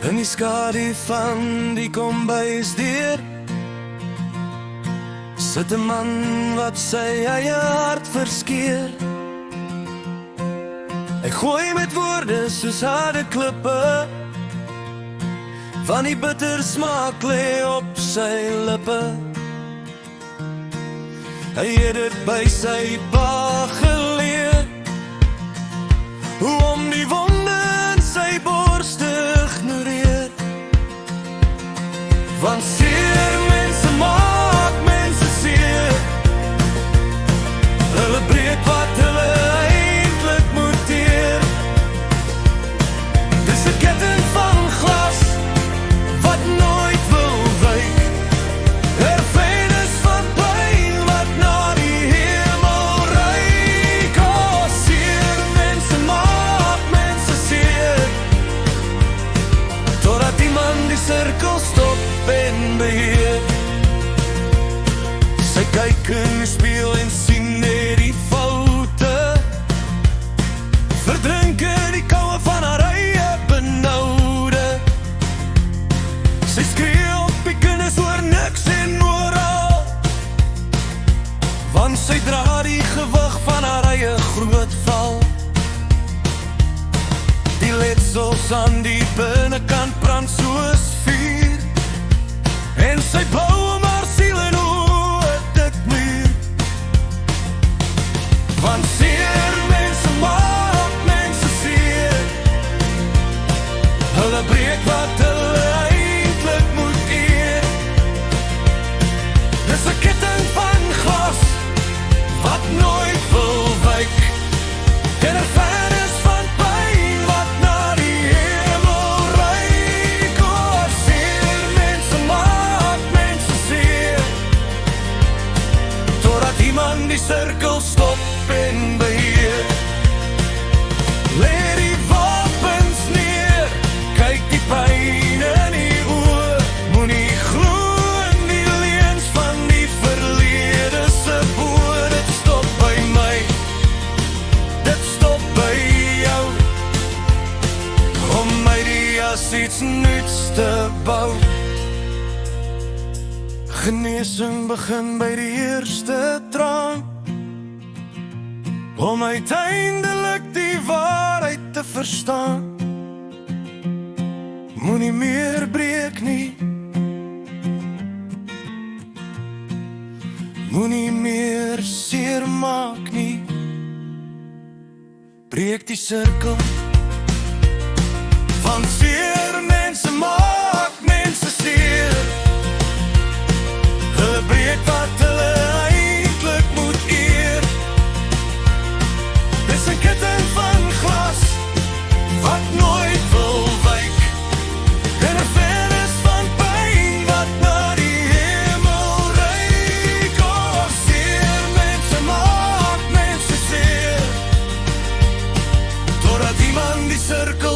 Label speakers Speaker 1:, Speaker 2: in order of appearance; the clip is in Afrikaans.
Speaker 1: In die skadu van die kombuisdeur sit 'n man wat sy eie hart verskeer. Hy gooi met woorde soos harde klippe, van die bitter smaak lê op sy lippe. Hy het dit by sy pa geleer, hoe om die wonde in sy bors te ignoreer. Want seer mense maak mense seer, hulle breek wat hulle eintlik moet teer. Dis 'n ketting van glas wat nooit wil wyk, erfenis van pyn wat na die hemel reik. Oh, seer mense maak mense seer, totdat iemand die sirkel stop en beheer. Sy kyk in die spieël en sien net die foute, verdrink in die koue van haar eie benoude. Sy skree op die kinders oor niks en oral, want sy dra die gewig van haar eie groot val. Die letsels aan die binnekant brand soos vuur, en sy bou om haar siel en hoe dit muur. Want seer mense maak mense seer, hulle breek wat hulle eintlik moet eer. Dis 'n ketting van glas wat nooit wil wyk, en 'n erfenis van pyn wat na die hemel reik. Oh, seer mense maak mense seer, totdat iemand die sirkel stop en beheer. Lê die wapens neer, kyk die pyn in die oë, moenie glo in die leuns van die verlede se boer. Dit stop by my, dit stop by jou, om my die as iets nuuts te bou. Genesing begin by die eerste traan, om uiteindelik die waarheid te verstaan. Moenie meer breek nie, moenie meer seer maak nie. Breek die sirkel, van seer mense maak mense seer, hulle breek wat hulle eintlik moet eer. Dis 'n ketting van glas wat nooit wil wyk, en 'n erfenis van pyn wat na die hemel reik. Oh, seer mense maak mense seer, totdat iemand die sirkel